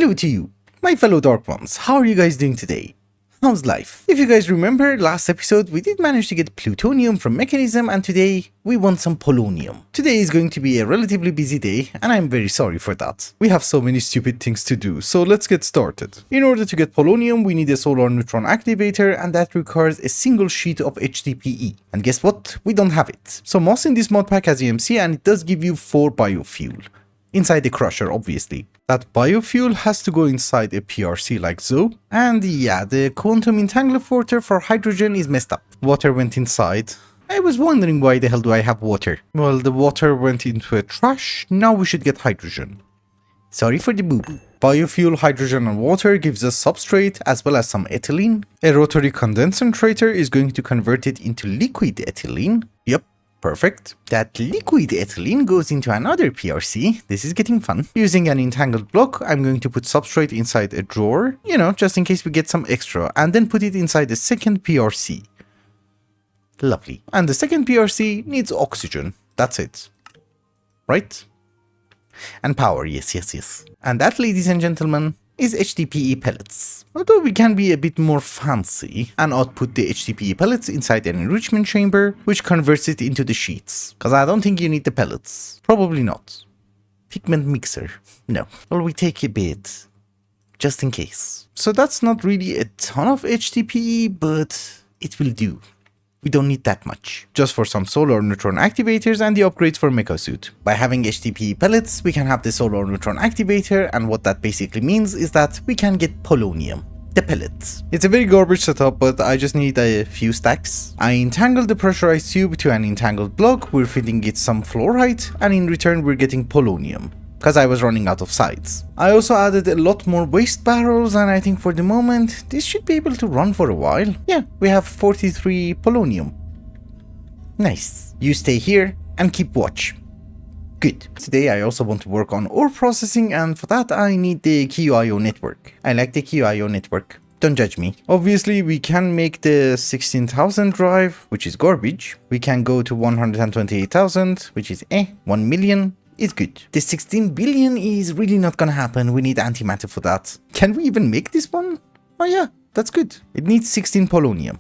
Hello to you, my fellow Dark Ones. How are you guys doing today? How's life? If you guys remember, last episode we did manage to get plutonium from Mechanism, and today we want some polonium. Today is going to be a relatively busy day, and I'm very sorry for that. We have so many stupid things to do, so let's get started. In order to get polonium, we need a solar neutron activator, and that requires a single sheet of HDPE. And guess what? We don't have it. So moss in this mod pack, as you can see, and it does give you 4 biofuel. Inside the crusher, obviously. That biofuel has to go inside a PRC like so. And yeah, the quantum entangler filter for hydrogen is messed up. Water went inside. I was wondering why the hell do I have water? Well, the water went into a trash. Now we should get hydrogen. Sorry for the boo. Biofuel, hydrogen and water gives us substrate as well as some ethylene. A rotary condensator is going to convert it into liquid ethylene. Yep. Perfect. That liquid ethylene goes into another PRC. This is getting fun. Using an entangled block, I'm going to put substrate inside a drawer, you know, just in case we get some extra, and then put it inside the second PRC. Lovely. And the second PRC needs oxygen. That's it. Right? And power, yes. And that, ladies and gentlemen, is HDPE pellets. Although we can be a bit more fancy and output the HDPE pellets inside an enrichment chamber, which converts it into the sheets. Cause I don't think you need the pellets. Probably not. Pigment mixer. No. Well, we take a bit. Just in case. So that's not really a ton of HDPE, but it will do. We don't need that much. Just for some solar neutron activators and the upgrades for Mecha Suit. By having HDPE pellets, we can have the solar neutron activator, and what that basically means is that we can get polonium. The pellets. It's a very garbage setup, but I just need a few stacks. I entangled the pressurized tube to an entangled block, we're feeding it some fluorite, and in return we're getting polonium. Cause I was running out of sides. I also added a lot more waste barrels, and I think for the moment this should be able to run for a while. Yeah, we have 43 polonium. Nice. You stay here and keep watch. Good. Today I also want to work on ore processing, and for that I need the QIO network. I like the QIO network. Don't judge me. Obviously we can make the 16,000 drive, which is garbage. We can go to 128,000, which is 1 million. Is good. The 16 billion is really not gonna happen. We need antimatter for that. Can we even make this one? Oh yeah, that's good. It needs 16 polonium.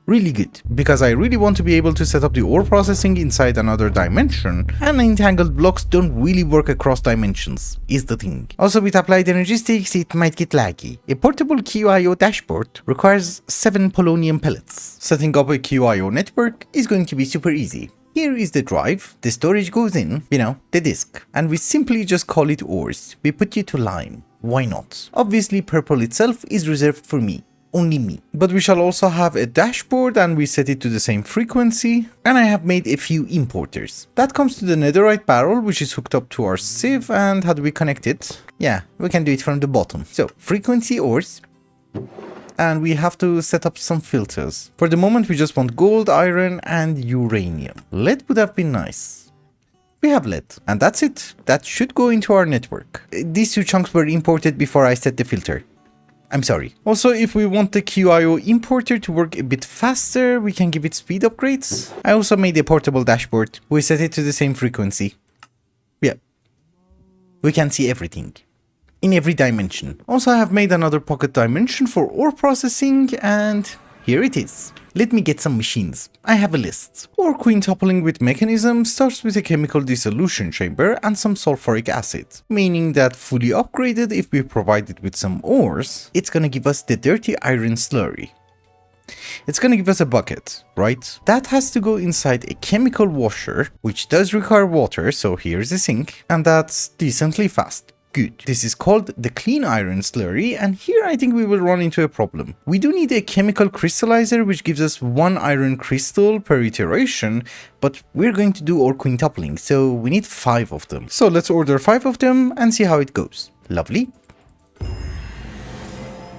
Really good, because I really want to be able to set up the ore processing inside another dimension, and entangled blocks don't really work across dimensions, is the thing. Also, with applied energistics, it might get laggy. A portable QIO dashboard requires 7 polonium pellets. Setting up a QIO network is going to be super easy. Here is the drive, the storage goes in, you know, the disk, and we simply just call it ores. We put it to lime. Why not? Obviously purple itself is reserved for me, only me. But we shall also have a dashboard, and we set it to the same frequency, and I have made a few importers. That comes to the netherite barrel, which is hooked up to our sieve, and how do we connect it? Yeah, we can do it from the bottom. So, frequency ores. And we have to set up some filters. For the moment we just want gold, iron and uranium. Lead would have been nice. We have lead, and that's it. That should go into our network. These 2 chunks were imported before I set the filter. I'm sorry. Also, if we want the QIO importer to work a bit faster, we can give it speed upgrades. I also made a portable dashboard. We set it to the same frequency. Yeah. We can see everything. In every dimension. Also, I have made another pocket dimension for ore processing, and here it is. Let me get some machines. I have a list. Ore quintupling with Mechanism starts with a chemical dissolution chamber and some sulfuric acid, meaning that fully upgraded, if we provide it with some ores, it's gonna give us the dirty iron slurry. It's gonna give us a bucket, right? That has to go inside a chemical washer, which does require water, so here's a sink, and that's decently fast. Good. This is called the clean iron slurry, and here I think we will run into a problem. We do need a chemical crystallizer which gives us 1 iron crystal per iteration, but we're going to do ore quintupling, so we need 5 of them. So let's order 5 of them and see how it goes. Lovely.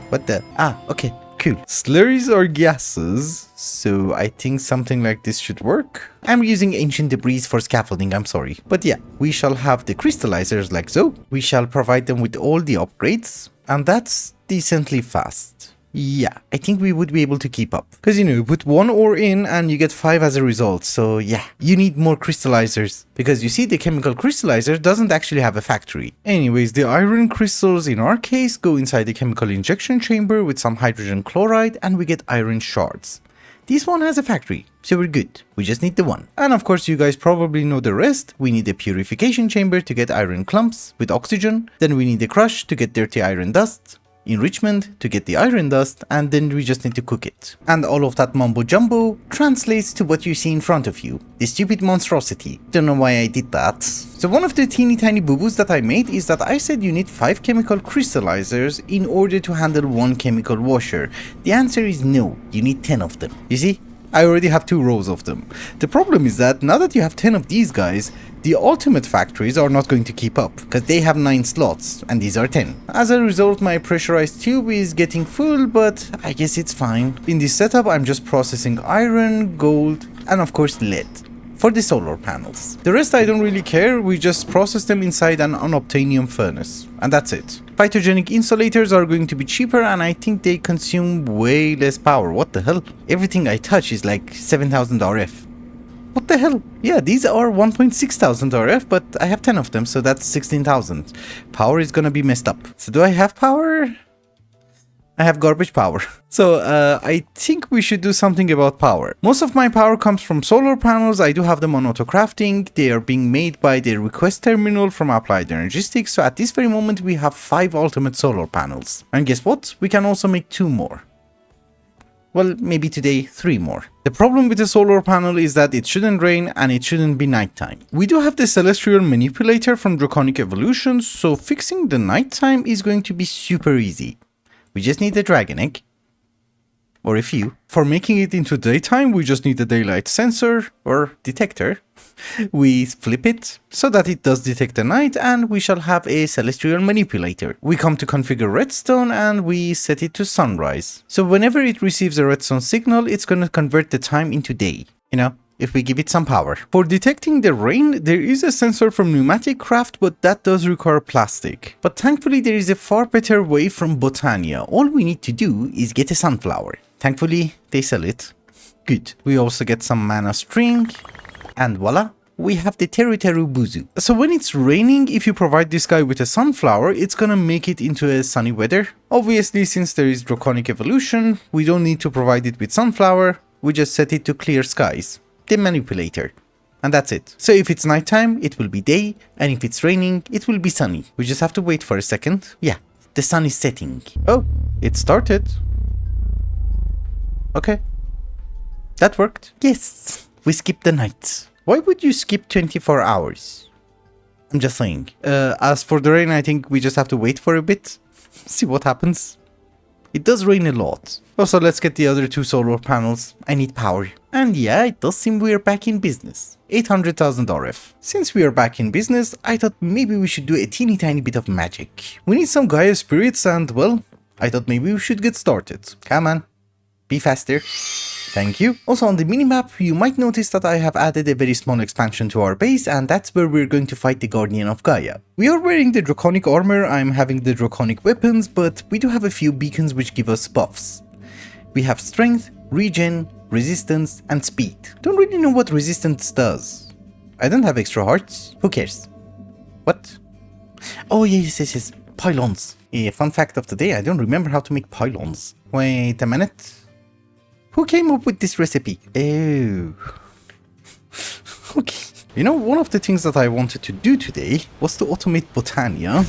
What the? Okay. Cool. Slurries are gases, so I think something like this should work. I'm using ancient debris for scaffolding, I'm sorry. But yeah, we shall have the crystallizers like so. We shall provide them with all the upgrades, and that's decently fast. Yeah, I think we would be able to keep up. Because, you put one ore in and you get 5 as a result. So yeah, you need more crystallizers. Because you see, the chemical crystallizer doesn't actually have a factory. Anyways, the iron crystals in our case go inside the chemical injection chamber with some hydrogen chloride and we get iron shards. This one has a factory, so we're good. We just need the one. And of course, you guys probably know the rest. We need a purification chamber to get iron clumps with oxygen. Then we need a crush to get dirty iron dust. Enrichment to get the iron dust, and then we just need to cook it. And all of that mumbo jumbo translates to what you see in front of you. The stupid monstrosity. Don't know why I did that. So one of the teeny tiny boo-boos that I made is that I said you need 5 chemical crystallizers in order to handle 1 chemical washer. The answer is no, you need 10 of them. You see? I already have 2 rows of them. The problem is that now that you have 10 of these guys, the ultimate factories are not going to keep up, because they have 9 slots, and these are 10. As a result, my pressurized tube is getting full, but I guess it's fine. In this setup, I'm just processing iron, gold, and of course lead for the solar panels. The rest I don't really care, we just process them inside an unobtainium furnace, and that's it. Phytogenic insulators are going to be cheaper, and I think they consume way less power. What the hell? Everything I touch is like 7000 RF. What the hell? Yeah, these are 1,600 RF, but I have 10 of them, so that's 16,000. Power is gonna be messed up. So do I have power? I have garbage power. So I think we should do something about power. Most of my power comes from solar panels. I do have them on auto crafting. They are being made by the request terminal from Applied Energistics. So at this very moment, we have 5 ultimate solar panels. And guess what? We can also make 2 more. Well, maybe today 3 more. The problem with the solar panel is that it shouldn't rain and it shouldn't be nighttime. We do have the celestial manipulator from Draconic Evolutions, so fixing the nighttime is going to be super easy. We just need a dragon egg, or a few. For making it into daytime, we just need a daylight sensor or detector. We flip it so that it does detect the night, and we shall have a celestial manipulator. We come to configure redstone and we set it to sunrise. So whenever it receives a redstone signal, it's going to convert the time into day. If we give it some power. For detecting the rain, there is a sensor from Pneumatic Craft, but that does require plastic. But thankfully, there is a far better way from Botania. All we need to do is get a sunflower. Thankfully, they sell it. Good. We also get some mana string. And voila, we have the Teru Teru Buzu. So when it's raining, if you provide this guy with a sunflower, it's gonna make it into a sunny weather. Obviously, since there is Draconic Evolution, we don't need to provide it with sunflower. We just set it to clear skies. The manipulator. And that's it. So if it's nighttime, it will be day, and if it's raining, it will be sunny. We just have to wait for a second. Yeah, the sun is setting. Oh, it started. Okay. That worked. Yes, we skipped the night. Why would you skip 24 hours? I'm just saying. As for the rain, I think we just have to wait for a bit. See what happens. It does rain a lot. Also, let's get the other 2 solar panels. I need power. And yeah, it does seem we are back in business. 800,000 RF. Since we are back in business, I thought maybe we should do a teeny tiny bit of magic. We need some Gaia spirits and, well, I thought maybe we should get started. Come on. Be faster. Thank you. Also on the minimap, you might notice that I have added a very small expansion to our base, and that's where we're going to fight the Guardian of Gaia. We are wearing the Draconic armor, I'm having the Draconic weapons, but we do have a few beacons which give us buffs. We have strength, regen, resistance, and speed. Don't really know what resistance does. I don't have extra hearts. Who cares? What? Oh yes. Pylons. A fun fact of the day, I don't remember how to make pylons. Wait a minute. Who came up with this recipe? Oh. Okay. One of the things that I wanted to do today was to automate Botania.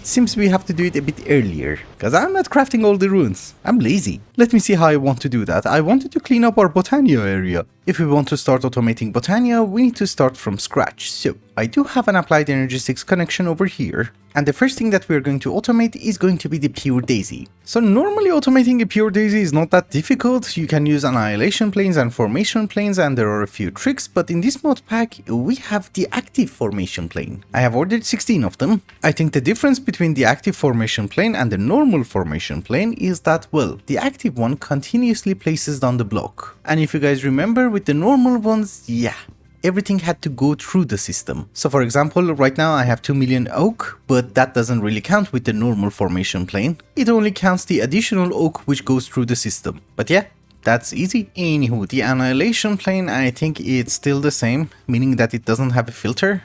Seems we have to do it a bit earlier, because I'm not crafting all the runes. I'm lazy. Let me see how I want to do that. I wanted to clean up our Botania area. If we want to start automating Botania, we need to start from scratch. So, I do have an Applied Energistics connection over here. And the first thing that we're going to automate is going to be the Pure Daisy. So normally automating a Pure Daisy is not that difficult. You can use annihilation planes and formation planes, and there are a few tricks, but in this mod pack we have the active formation plane. I have ordered 16 of them. I think the difference between the active formation plane and the normal formation plane is that, well, the active one continuously places down the block. And if you guys remember with the normal ones, yeah, everything had to go through the system. So for example, right now I have 2 million oak, but that doesn't really count with the normal formation plane. It only counts the additional oak which goes through the system. But yeah, that's easy. Anywho, the annihilation plane, I think it's still the same, meaning that it doesn't have a filter.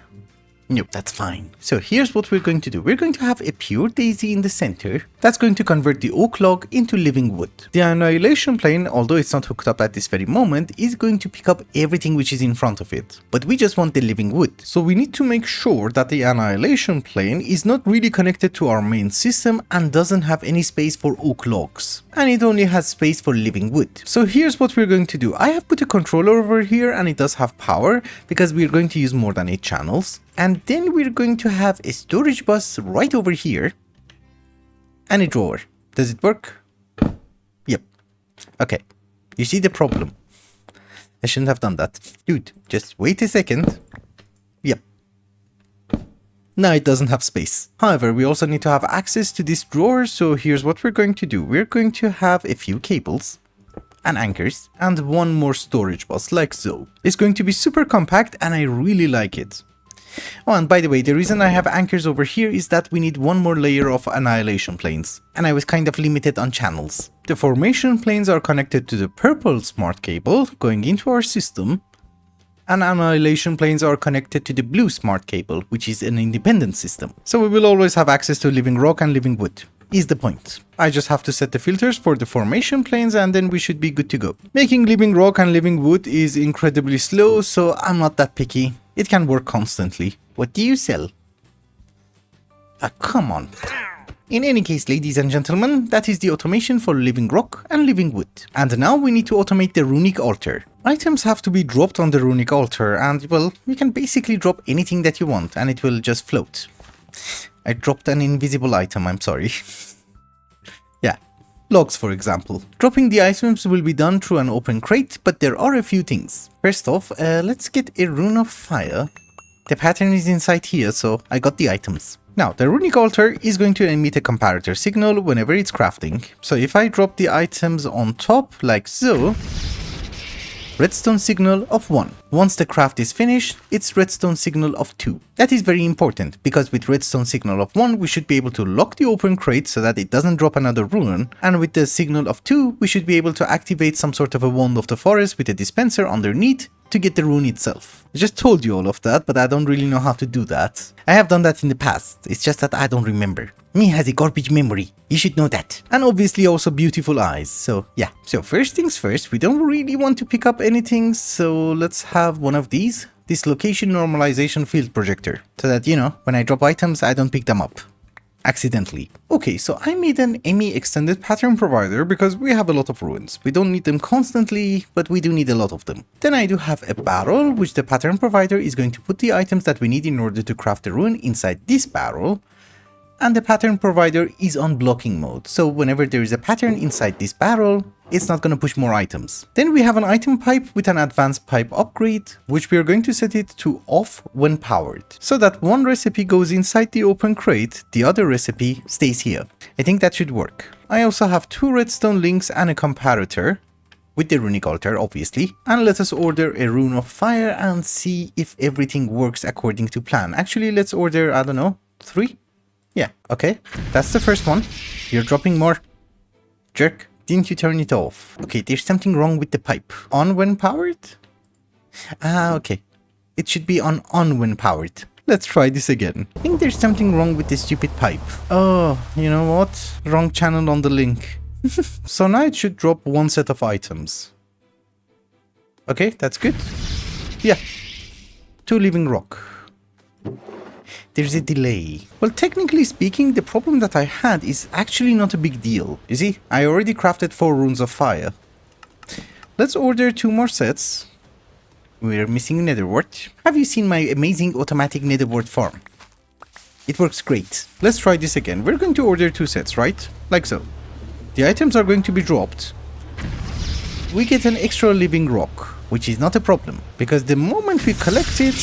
Nope, that's fine. So here's what we're going to do. We're going to have a pure daisy in the center that's going to convert the oak log into living wood. The annihilation plane, although it's not hooked up at this very moment, is going to pick up everything which is in front of it. But we just want the living wood. So we need to make sure that the annihilation plane is not really connected to our main system and doesn't have any space for oak logs. And it only has space for living wood. So here's what we're going to do. I have put a controller over here and it does have power because we're going to use more than 8 channels. And then we're going to have a storage bus right over here and a drawer. Does it work? Yep. Okay. You see the problem. I shouldn't have done that. Dude, just wait a second. Yep. Now it doesn't have space. However, we also need to have access to this drawer, so here's what we're going to do. We're going to have a few cables and anchors and one more storage bus like so. It's going to be super compact and I really like it. Oh, and by the way, the reason I have anchors over here is that we need one more layer of annihilation planes, and I was kind of limited on channels. The formation planes are connected to the purple smart cable going into our system, and annihilation planes are connected to the blue smart cable, which is an independent system. So we will always have access to living rock and living wood, is the point. I just have to set the filters for the formation planes and then we should be good to go. Making living rock and living wood is incredibly slow, so I'm not that picky. It can work constantly. What do you sell? Come on. In any case, ladies and gentlemen, that is the automation for living rock and living wood. And now we need to automate the runic altar. Items have to be dropped on the runic altar and, well, you can basically drop anything that you want and it will just float. I dropped an invisible item, I'm sorry. Yeah. Logs, for example. Dropping the items will be done through an open crate, but there are a few things. First off, let's get a rune of fire. The pattern is inside here, so I got the items. Now, the runic altar is going to emit a comparator signal whenever it's crafting. So if I drop the items on top, like so, redstone signal of 1. Once the craft is finished, it's redstone signal of 2. That is very important, because with redstone signal of 1, we should be able to lock the open crate so that it doesn't drop another rune, and with the signal of 2, we should be able to activate some sort of a wand of the forest with a dispenser underneath to get the rune itself. I just told you all of that, but I don't really know how to do that. I have done that in the past, it's just that I don't remember. Me has a garbage memory, you should know that. And obviously also beautiful eyes, so yeah. So first things first, we don't really want to pick up anything, so let's have one of these. This location normalization field projector, so that, you know, when I drop items, I don't pick them up accidentally. Okay, so I made an ME extended pattern provider because we have a lot of ruins. We don't need them constantly, but we do need a lot of them. Then I do have a barrel, which the pattern provider is going to put the items that we need in order to craft the rune inside this barrel. And the pattern provider is on blocking mode, so whenever there is a pattern inside this barrel, it's not going to push more items. Then we have an item pipe with an advanced pipe upgrade, which we are going to set it to off when powered, so that one recipe goes inside the open crate, the other recipe stays here. I think that should work. I also have 2 redstone links and a comparator, with the runic altar obviously, and let us order a rune of fire and see if everything works according to plan. Actually, let's order, I don't know, 3? Yeah, okay, that's the first one. You're dropping more. Jerk, didn't you turn it off? Okay, there's something wrong with the pipe. On when powered? Ah, okay. It should be on when powered. Let's try this again. I think there's something wrong with this stupid pipe. Oh, you know what? Wrong channel on the link. So now it should drop 1 set of items. Okay, that's good. Yeah. 2 living rock. There's a delay. Well, technically speaking, the problem that I had is actually not a big deal. You see, I already crafted 4 runes of fire. Let's order 2 more sets. We're missing netherwort. Have you seen my amazing automatic netherwort farm? It works great. Let's try this again. We're going to order 2 sets, right? Like so. The items are going to be dropped. We get an extra living rock, which is not a problem, because the moment we collect it,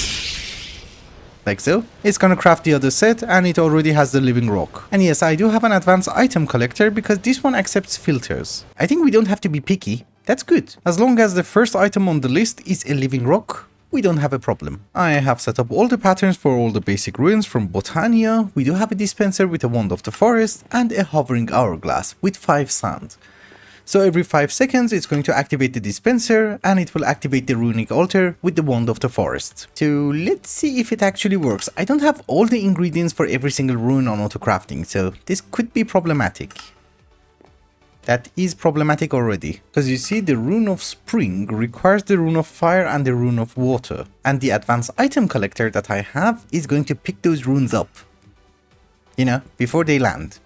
like so, it's gonna craft the other set and it already has the living rock. And yes, I do have an advanced item collector because this one accepts filters. I think we don't have to be picky, that's good. As long as the first item on the list is a living rock we don't have a problem. I have set up all the patterns for all the basic ruins from Botania. We do have a dispenser with a wand of the forest and a hovering hourglass with 5 sand. So every 5 seconds it's going to activate the dispenser and it will activate the runic altar with the wand of the forest. So let's see if it actually works. I don't have all the ingredients for every single rune on auto crafting, so this could be problematic. That is problematic already, because you see the rune of spring requires the rune of fire and the rune of water, and the advanced item collector that I have is going to pick those runes up, you know, before they land.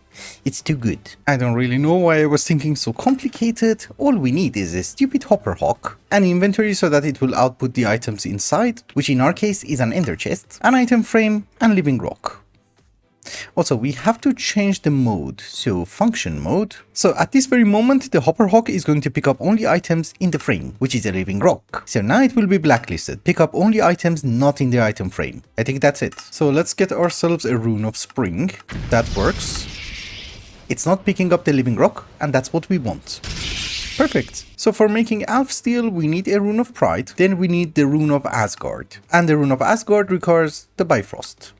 It's too good. I don't really know why I was thinking so complicated. All we need is a stupid hopper hawk, an inventory so that it will output the items inside, which in our case is an ender chest, an item frame, and living rock. Also, we have to change the mode, so function mode. So at this very moment, the hopper hawk is going to pick up only items in the frame, which is a living rock. So now it will be blacklisted, pick up only items not in the item frame. I think that's it. So let's get ourselves a rune of spring. That works. It's not picking up the living rock, and that's what we want. Perfect. So for making Alf Steel, we need a rune of pride, then we need the rune of Asgard. And the rune of Asgard requires the Bifrost.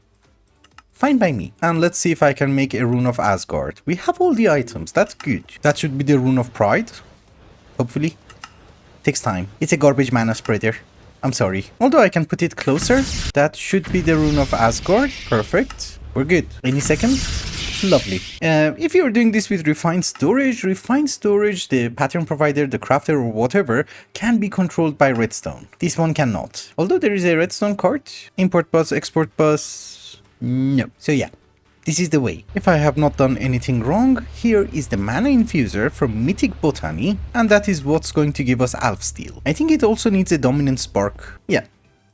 Fine by me. And let's see if I can make a rune of Asgard. We have all the items, that's good. That should be the rune of pride. Hopefully. Takes time. It's a garbage mana spreader. I'm sorry. Although I can put it closer. That should be the rune of Asgard. Perfect. We're good. Any second? Lovely. If you're doing this with refined storage, the pattern provider, the crafter or whatever can be controlled by redstone. This one cannot. Although there is a redstone card, import bus, export bus, no. So yeah, this is the way. If I have not done anything wrong, here is the mana infuser from Mythic Botany, and that is what's going to give us Alf Steel. I think it also needs a dominant spark. Yeah.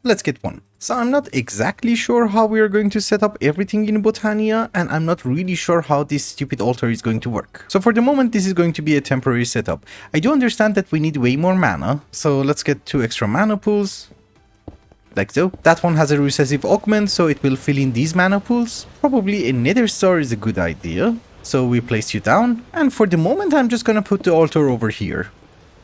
Let's get one. So I'm not exactly sure how we are going to set up everything in Botania, and I'm not really sure how this stupid altar is going to work. So for the moment, this is going to be a temporary setup. I do understand that we need way more mana, so let's get 2 extra mana pools. Like so. That one has a recessive augment, so it will fill in these mana pools. Probably a nether star is a good idea. So we place you down, and for the moment I'm just gonna put the altar over here.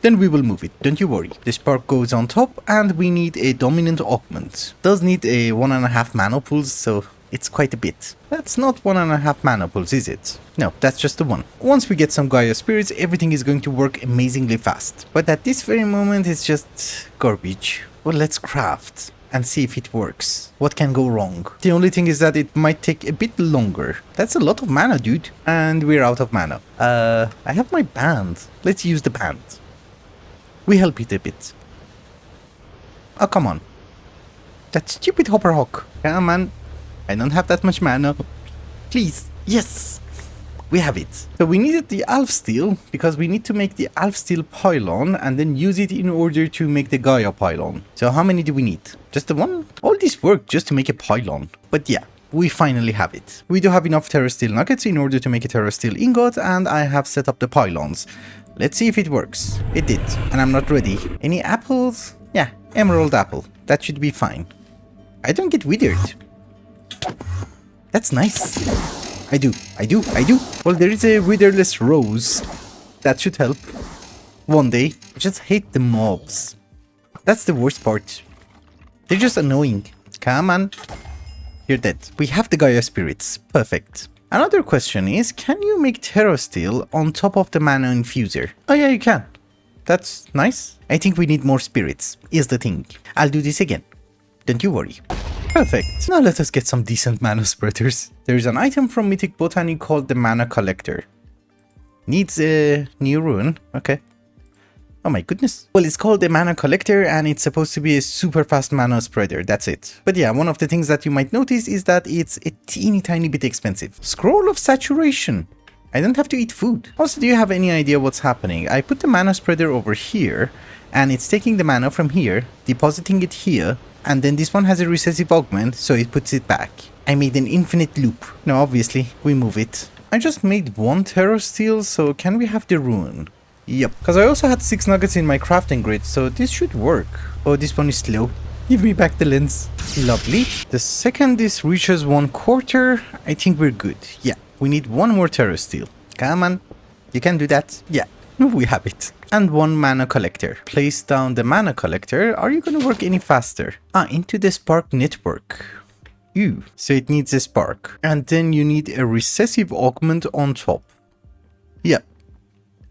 Then we will move it, don't you worry. The spark goes on top, and we need a dominant augment. Does need a 1.5 mana pools, so it's quite a bit. That's not 1.5 mana pools, is it? No, that's just the one. Once we get some Gaia spirits, everything is going to work amazingly fast. But at this very moment, it's just garbage. Well, let's craft and see if it works. What can go wrong? The only thing is that it might take a bit longer. That's a lot of mana, dude. And we're out of mana. I have my band. Let's use the band. We help it a bit. Oh, come on. That stupid hopper hawk. Come on. I don't have that much mana. Please. Yes. We have it. So we needed the Alf Steel because we need to make the Alf Steel pylon and then use it in order to make the Gaia pylon. So how many do we need? Just the one? All this work just to make a pylon. But yeah, we finally have it. We do have enough Terra Steel nuggets in order to make a Terra Steel ingot, and I have set up the pylons. Let's see if it works. It did. And I'm not ready. Any apples? Yeah, emerald apple. That should be fine. I don't get withered. That's nice. I do. Well, there is a witherless rose. That should help. One day. I just hate the mobs. That's the worst part. They're just annoying. Come on. You're dead. We have the Gaia spirits. Perfect. Another question is, can you make Terra Steel on top of the mana infuser? Oh yeah, you can. That's nice. I think we need more spirits, is the thing. I'll do this again. Don't you worry. Perfect. Now let us get some decent mana spreaders. There is an item from Mythic Botany called the Mana Collector. Needs a new rune. Okay. Oh my goodness. Well, it's called the Mana Collector and it's supposed to be a super fast mana spreader. That's it. But yeah, one of the things that you might notice is that it's a teeny tiny bit expensive. Scroll of Saturation. I don't have to eat food. Also, do you have any idea what's happening? I put the mana spreader over here and it's taking the mana from here, depositing it here, and then this one has a recessive augment, so it puts it back. I made an infinite loop. Now, obviously, we move it. I just made one Terra Steel, so can we have the rune? Yep, because I also had 6 nuggets in my crafting grid, so this should work. Oh, this one is slow. Give me back the lens. Lovely. The second this reaches 1/4, I think we're good. Yeah, we need one more Terra Steel. Come on. You can do that. Yeah. we have it. And one mana collector. Place down the mana collector. Are you gonna work any faster? Into the spark network. So it needs a spark. And then you need a recessive augment on top. Yeah,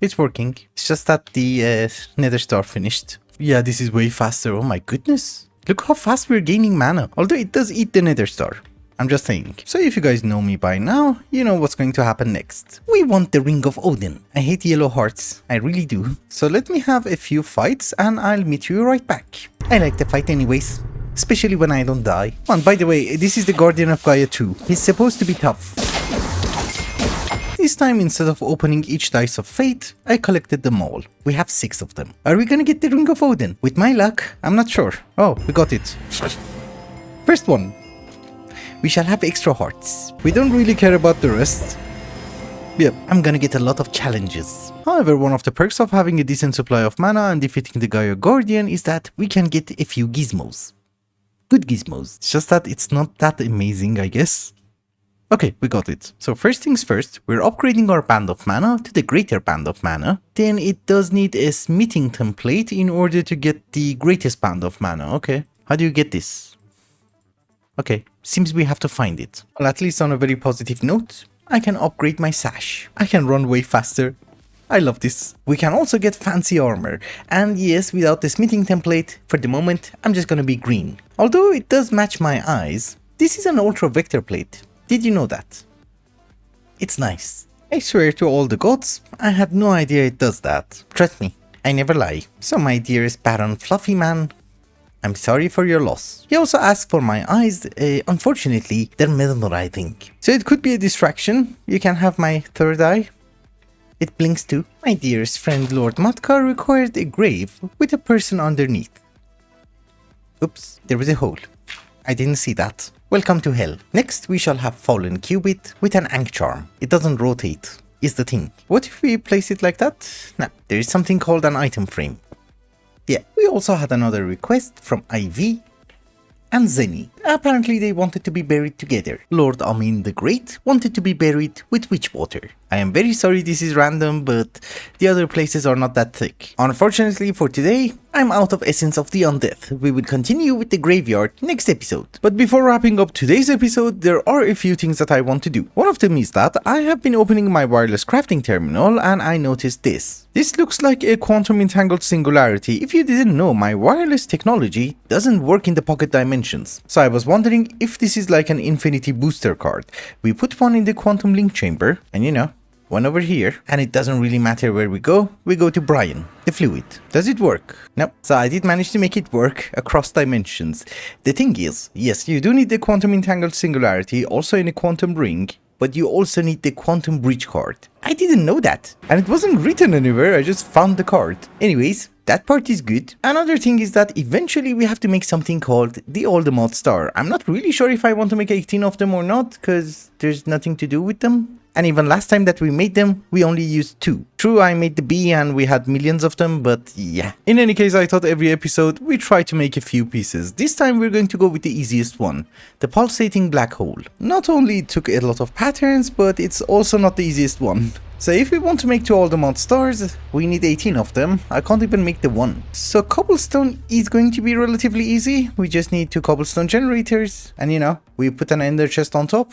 it's working. It's just that the nether star finished. Yeah, this is way faster. Oh my goodness. Look how fast we're gaining mana. Although it does eat the nether star. I'm just saying. So if you guys know me by now, you know what's going to happen next. We want the Ring of Odin. I hate yellow hearts. I really do. So let me have a few fights and I'll meet you right back. I like the fight anyways. Especially when I don't die. Oh, and by the way, this is the Guardian of Gaia 2. He's supposed to be tough. This time, instead of opening each dice of fate, I collected them all. We have 6 of them. Are we gonna get the Ring of Odin? With my luck, I'm not sure. Oh, we got it. First one. We shall have extra hearts. We don't really care about the rest. Yep, I'm gonna get a lot of challenges. However, one of the perks of having a decent supply of mana and defeating the Gaia Guardian is that we can get a few gizmos. Good gizmos. It's just that it's not that amazing, I guess. Okay, we got it. So first things first, we're upgrading our Band of Mana to the Greater Band of Mana. Then it does need a smithing template in order to get the Greatest Band of Mana. Okay, how do you get this? Okay, seems we have to find it. Well, at least on a very positive note, I can upgrade my sash. I can run way faster. I love this. We can also get fancy armor. And yes, without the smithing template, for the moment, I'm just gonna be green. Although it does match my eyes, this is an ultra vector plate. Did you know that? It's nice. I swear to all the gods, I had no idea it does that. Trust me, I never lie. So my dearest Baron Fluffy Man, I'm sorry for your loss. He also asked for my eyes. Unfortunately, they're mesmerizing. So it could be a distraction. You can have my third eye. It blinks too. My dearest friend Lord Matkar required a grave with a person underneath. Oops, there was a hole. I didn't see that. Welcome to hell. Next, we shall have Fallen Cubit with an Ankh Charm. It doesn't rotate, is the thing. What if we place it like that? Nah, there is something called an item frame. Yeah, we also had another request from IV and Zenny. Apparently they wanted to be buried together. Lord Amin the Great wanted to be buried with witch water. I am very sorry this is random, but the other places are not that thick. Unfortunately for today, I'm out of essence of the undeath. We will continue with the graveyard next episode. But before wrapping up today's episode, there are a few things that I want to do. One of them is that I have been opening my wireless crafting terminal and I noticed this. This looks like a quantum entangled singularity. If you didn't know, my wireless technology doesn't work in the pocket dimensions. So I was wondering if this is like an infinity booster card. We put one in the quantum link chamber and you know, one over here, and it doesn't really matter where we go to Brian, the fluid. Does it work? No. So I did manage to make it work across dimensions. The thing is, yes, you do need the quantum entangled singularity also in a quantum ring, but you also need the quantum breach card. I didn't know that, and it wasn't written anywhere, I just found the card. Anyways, that part is good. Another thing is that eventually we have to make something called the Oldemont Star. I'm not really sure if I want to make 18 of them or not, because there's nothing to do with them. And even last time that we made them, we only used 2. True, I made the bee and we had millions of them, but yeah. In any case, I thought every episode we try to make a few pieces. This time we're going to go with the easiest one, the pulsating black hole. Not only it took a lot of patterns, but it's also not the easiest one. So if we want to make 2 Oldemont stars, we need 18 of them. I can't even make the one. So cobblestone is going to be relatively easy. We just need 2 cobblestone generators. And you know, we put an ender chest on top.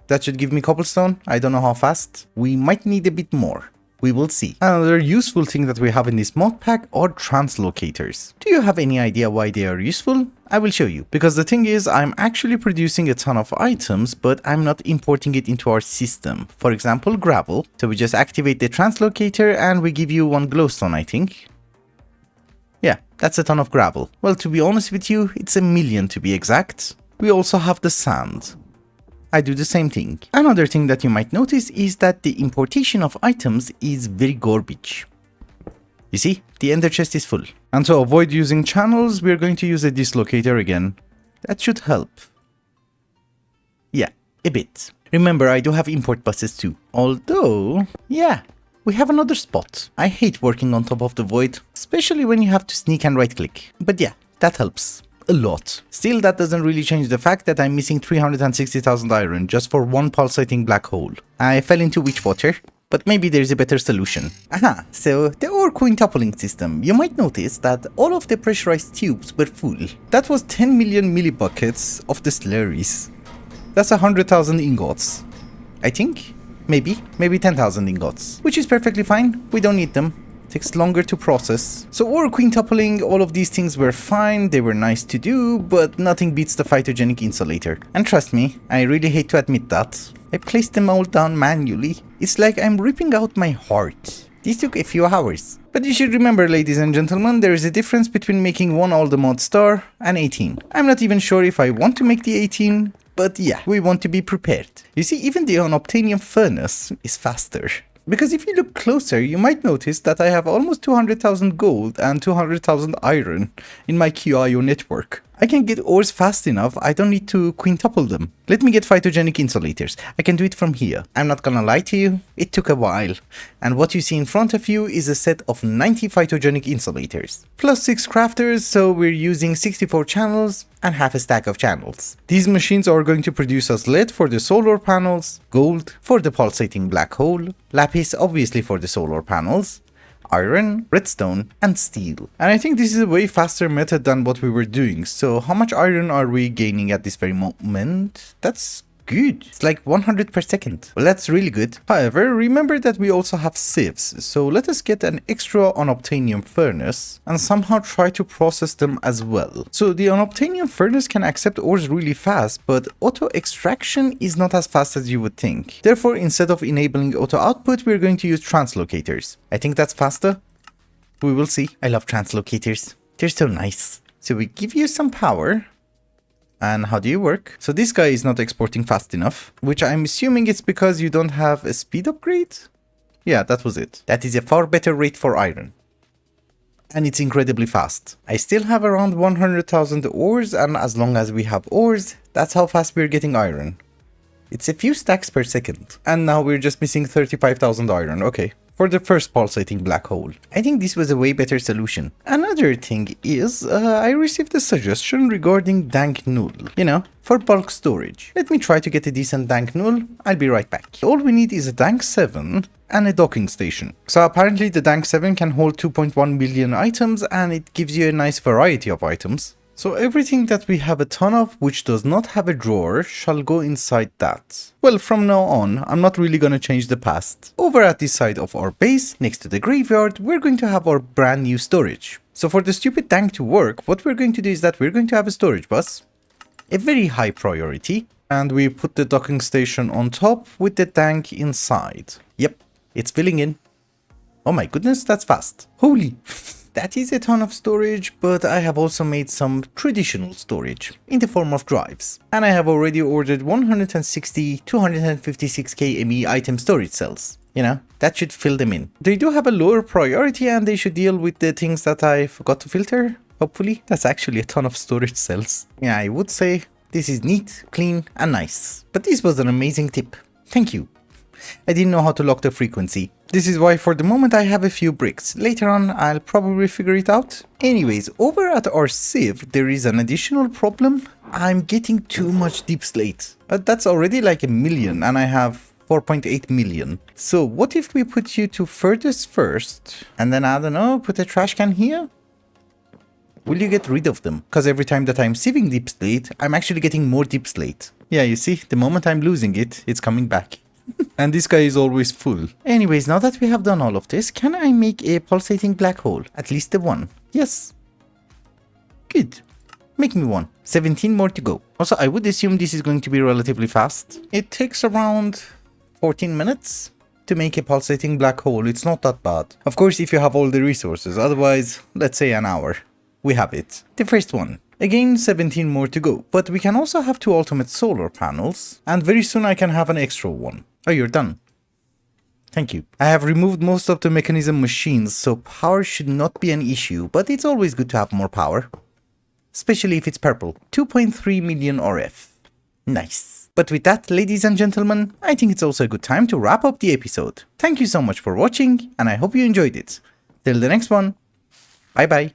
That should give me cobblestone. I don't know how fast. We might need a bit more. We will see. Another useful thing that we have in this mod pack are translocators. Do you have any idea why they are useful? I will show you. Because the thing is, I'm actually producing a ton of items, but I'm not importing it into our system. For example, gravel. So we just activate the translocator and we give you 1 glowstone, I think. Yeah, that's a ton of gravel. Well, to be honest with you, it's 1,000,000 to be exact. We also have the sand. I do the same thing. Another thing that you might notice is that the importation of items is very garbage. You see, the ender chest is full. And to avoid using channels, we're going to use a dislocator again. That should help. Yeah, a bit. Remember, I do have import buses too. Although, yeah, we have another spot. I hate working on top of the void, especially when you have to sneak and right click. But yeah, that helps. A lot. Still, that doesn't really change the fact that I'm missing 360,000 iron just for 1 pulsating black hole. I fell into witch water. but maybe there's a better solution. Aha, so the ore quintupling system. You might notice that all of the pressurized tubes were full. That was 10 million millibuckets of the slurries. That's 100,000 ingots. I think? Maybe 10,000 ingots. Which is perfectly fine, we don't need them. Takes longer to process. So ore quintupling, all of these things were fine, they were nice to do, but nothing beats the phytogenic insulator. And trust me, I really hate to admit that. I placed them all down manually. It's like I'm ripping out my heart. This took a few hours. But you should remember, ladies and gentlemen, there is a difference between making one Aldemod star and 18. I'm not even sure if I want to make the 18, but yeah, we want to be prepared. You see, even the unobtainium furnace is faster. Because if you look closer, you might notice that I have almost 200,000 gold and 200,000 iron in my QIO network. I can get ores fast enough, I don't need to quintuple them. Let me get phytogenic insulators. I can do it from here. I'm not gonna lie to you, it took a while. And what you see in front of you is a set of 90 phytogenic insulators. Plus 6 crafters, so we're using 64 channels and half a stack of channels. These machines are going to produce us lead for the solar panels, gold for the pulsating black hole, lapis obviously for the solar panels, iron, redstone, and steel. And I think this is a way faster method than what we were doing. So how much iron are we gaining at this very moment? That's good. It's like 100 per second. Well, that's really good. However, remember that we also have sieves. So let us get an extra unobtainium furnace and somehow try to process them as well. So the unobtainium furnace can accept ores really fast, but auto extraction is not as fast as you would think. Therefore, instead of enabling auto output, we're going to use translocators. I think that's faster. We will see. I love translocators. They're so nice. So we give you some power. And how do you work? So this guy is not exporting fast enough, which I'm assuming it's because you don't have a speed upgrade? Yeah, that was it. That is a far better rate for iron. And it's incredibly fast. I still have around 100,000 ores, and as long as we have ores, that's how fast we're getting iron. It's a few stacks per second. And now we're just missing 35,000 iron, okay. For the first pulsating black hole. I think this was a way better solution. Another thing is, I received a suggestion regarding dank null, you know, for bulk storage. Let me try to get a decent dank null, I'll be right back. All we need is a dank 7 and a docking station. So apparently the dank 7 can hold 2.1 million items and it gives you a nice variety of items. So everything that we have a ton of which does not have a drawer shall go inside that. Well, from now on, I'm not really gonna change the past. Over at this side of our base, next to the graveyard, we're going to have our brand new storage. So for the stupid tank to work, what we're going to do is that we're going to have a storage bus. A very high priority. And we put the docking station on top with the tank inside. Yep, it's filling in. Oh my goodness, that's fast. Holy! That is a ton of storage, but I have also made some traditional storage in the form of drives. And I have already ordered 160 256k ME item storage cells. You know, that should fill them in. They do have a lower priority and they should deal with the things that I forgot to filter, hopefully. That's actually a ton of storage cells. Yeah, I would say this is neat, clean, and nice. But this was an amazing tip. Thank you. I didn't know how to lock the frequency. This is why for the moment I have a few bricks. Later on I'll probably figure it out. Anyways, over at our sieve there is an additional problem. I'm getting too much deep slate. That's already like 1 million and I have 4.8 million. So what if we put you to furthest first and then I don't know, put a trash can here? Will you get rid of them? Because every time that I'm sieving deep slate, I'm actually getting more deep slate. Yeah, you see, the moment I'm losing it, it's coming back. And this guy is always full. Anyways, now that we have done all of this, can I make a pulsating black hole? At least the one. Yes. Good. Make me one. 17 more to go. Also, I would assume this is going to be relatively fast. It takes around 14 minutes to make a pulsating black hole. It's not that bad. Of course, if you have all the resources. Otherwise, let's say an hour. We have it. The first one. Again, 17 more to go. But we can also have 2 ultimate solar panels. And very soon I can have an extra one. Oh, you're done. Thank you. I have removed most of the mechanism machines, so power should not be an issue, but it's always good to have more power. Especially if it's purple. 2.3 million RF. Nice. But with that, ladies and gentlemen, I think it's also a good time to wrap up the episode. Thank you so much for watching, and I hope you enjoyed it. Till the next one. Bye bye.